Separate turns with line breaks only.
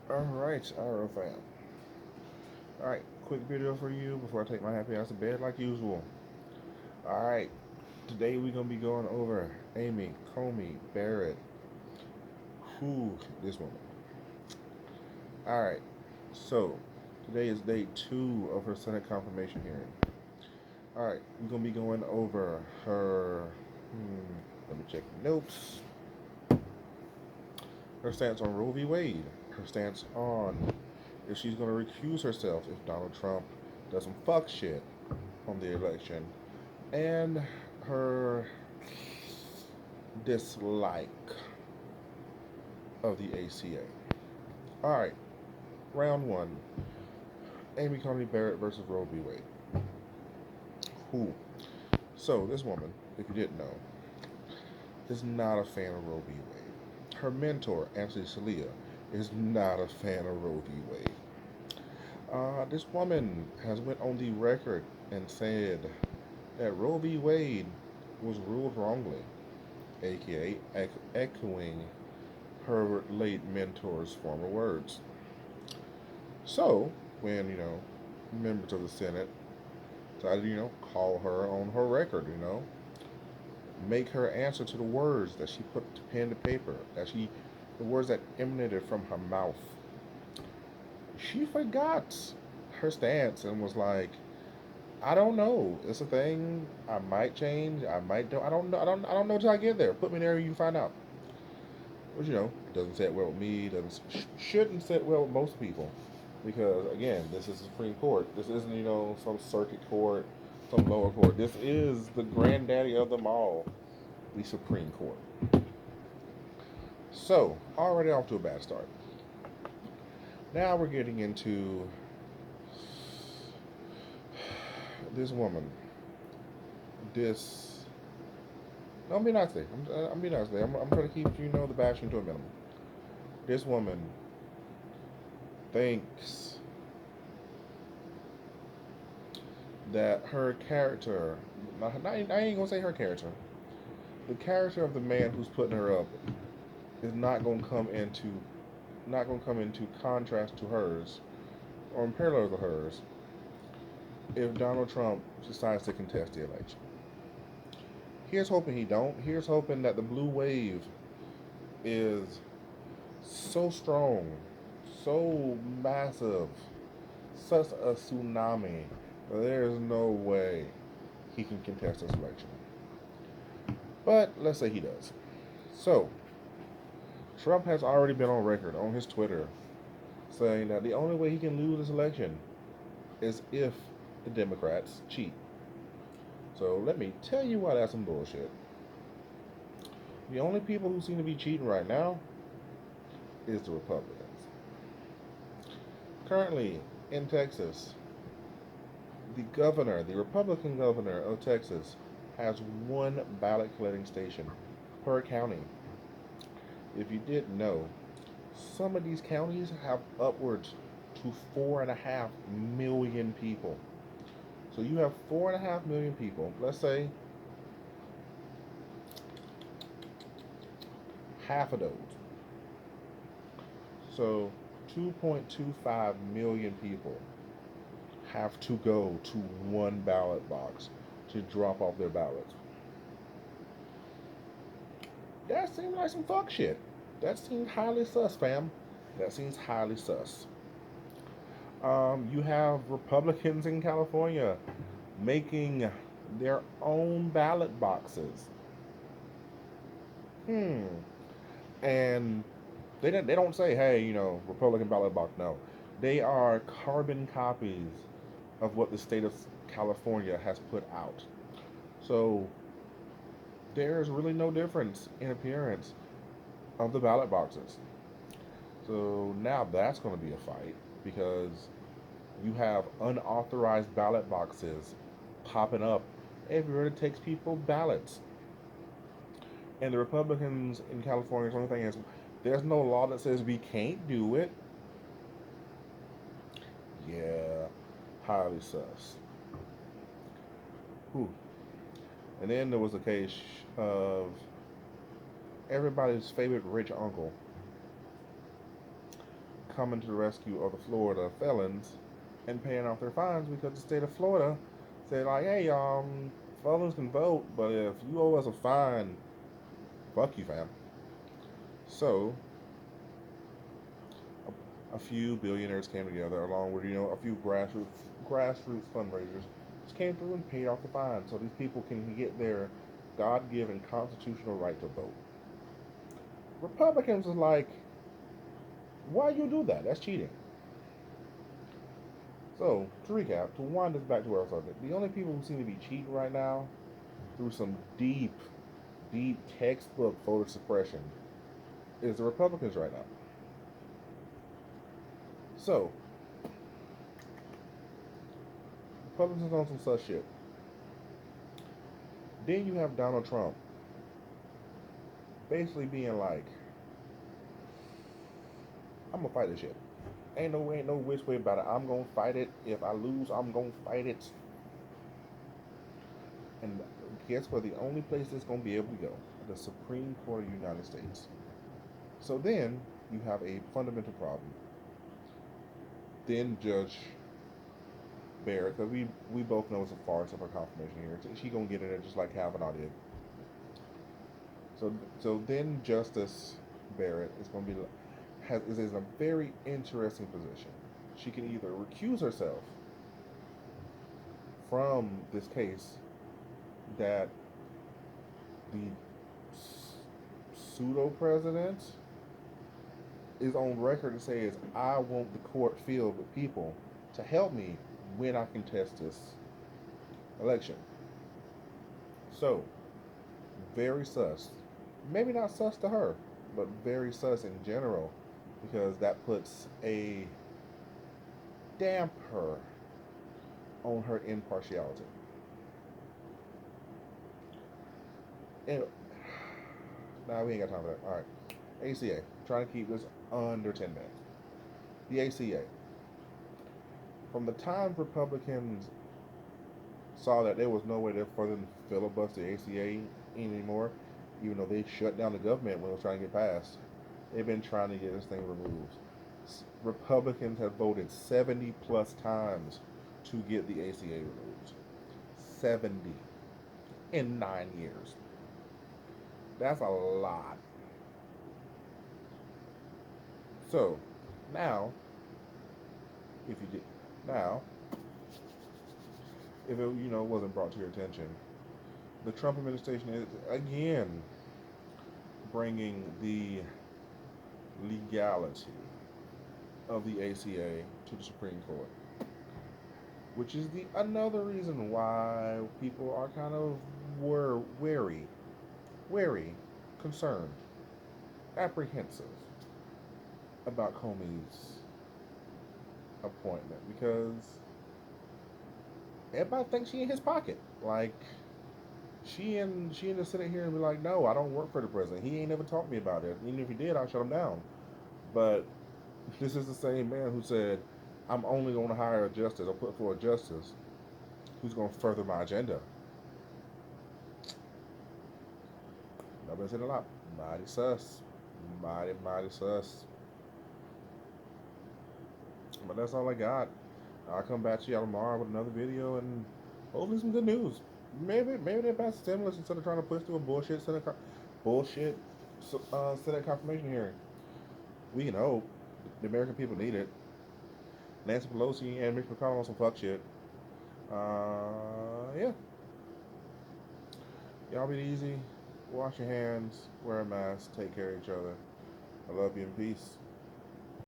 Alright, Arrow fam. Alright, quick video for you before I take my happy ass to bed like usual. Alright, today we're gonna be going over Amy, Comey, Barrett. Who this woman. Alright, so today is day 2 of her Senate confirmation hearing. Alright, we're gonna be going over her let me check the notes. Her stance on Roe v. Wade. Her stance on if she's gonna recuse herself if Donald Trump doesn't fuck shit on the election, and her dislike of the ACA. All right, round one: Amy Coney Barrett versus Roe v. Wade. Who? So this woman, if you didn't know, is not a fan of Roe v. Wade. Her mentor, Anthony Scalia, is not a fan of Roe v. Wade. This woman has went on the record and said that Roe v. Wade was ruled wrongly, aka echoing her late mentor's former words. So, when, members of the Senate decided, call her on her record, make her answer to the words that she put to pen to paper, the words that emanated from her mouth, she forgot her stance and was like, I don't know. It's a thing. I might change. I might don't. I don't know. I don't know till I get there. Put me there and you find out. Which doesn't sit well with me. Doesn't shouldn't sit well with most people, because again, this is the Supreme Court. This isn't some circuit court, some lower court. This is the granddaddy of them all, the Supreme Court. So already off to a bad start. Now we're getting into this woman. This. No, I'm being nice today. I'm being nice today. I'm trying to keep the bashing to a minimum. This woman thinks that her character, I ain't gonna say her character, the character of the man who's putting her up is not gonna come into contrast to hers or in parallel to hers if Donald Trump decides to contest the election. Here's hoping he don't. Here's hoping that the blue wave is so strong, so massive, such a tsunami. There is no way he can contest this election. But let's say he does. So, Trump has already been on record on his Twitter saying that the only way he can lose this election is if the Democrats cheat. So let me tell you why that's some bullshit. The only people who seem to be cheating right now is the Republicans. Currently in Texas, the Republican governor of Texas, has one ballot collecting station per county. If you didn't know, some of these counties have upwards to 4.5 million people. So you have 4.5 million people. Let's say half of those. So 2.25 million people have to go to one ballot box to drop off their ballots. That seems like some fuck shit. That seems highly sus, fam. That seems highly sus. You have Republicans in California making their own ballot boxes. Hmm. And they don't say, hey, Republican ballot box. No, they are carbon copies of what the state of California has put out. So there's really no difference in appearance of the ballot boxes. So now that's going to be a fight because you have unauthorized ballot boxes popping up everywhere that takes people ballots. And the Republicans in California's only thing is there's no law that says we can't do it. Yeah, highly sus. Whew. And then there was a case of everybody's favorite rich uncle coming to the rescue of the Florida felons and paying off their fines because the state of Florida said like, hey, felons can vote, but if you owe us a fine, fuck you, fam. So a few billionaires came together along with a few grassroots fundraisers, just came through and paid off the fine so these people can get their God-given constitutional right to vote. Republicans is like, why you do that? That's cheating. So, to recap, to wind this back to our subject, the only people who seem to be cheating right now through some deep, deep textbook voter suppression is the Republicans right now. So, Republicans on some such shit. Then you have Donald Trump basically being like, I'm gonna fight this shit. Ain't no which way about it. I'm gonna fight it. If I lose, I'm gonna fight it. And guess where the only place it's gonna be able to go? The Supreme Court of the United States. So then you have a fundamental problem. Then Judge Barrett, because we both know it's a farce of a confirmation hearing. She gonna get in there just like Kavanaugh did. So then Justice Barrett is gonna be is in a very interesting position. She can either recuse herself from this case that the pseudo president is on record to say is I want the court filled with people to help me when I contest this election. So, very sus. Maybe not sus to her, but very sus in general, because that puts a damper on her impartiality. Anyway, nah, we ain't got time for that. All right. ACA. Trying to keep this under 10 minutes. The ACA. From the time Republicans saw that there was no way for them to filibuster the ACA anymore, even though they shut down the government when it was trying to get passed, they've been trying to get this thing removed. Republicans have voted 70 plus times to get the ACA removed. 70 in 9 years. That's a lot. So, now, if you did, now, if it wasn't brought to your attention, the Trump administration is again bringing the legality of the ACA to the Supreme Court, which is another reason why people are kind of wary, concerned, apprehensive about Comey's appointment because everybody thinks she in his pocket. Like she in the Senate here and be like, no, I don't work for the president. He ain't never talked to me about it. Even if he did, I'll shut him down. But this is the same man who said, I'm only going to hire a justice or put for a justice who's going to further my agenda. I've been saying a lot. Mighty sus. Mighty sus. But that's all I got. I'll come back to y'all tomorrow with another video and hopefully some good news. Maybe they pass stimulus instead of trying to push through a bullshit Senate confirmation hearing. We can hope. The American people need it. Nancy Pelosi and Mitch McConnell on some fuck shit. Yeah. Y'all be easy. Wash your hands. Wear a mask. Take care of each other. I love you and peace.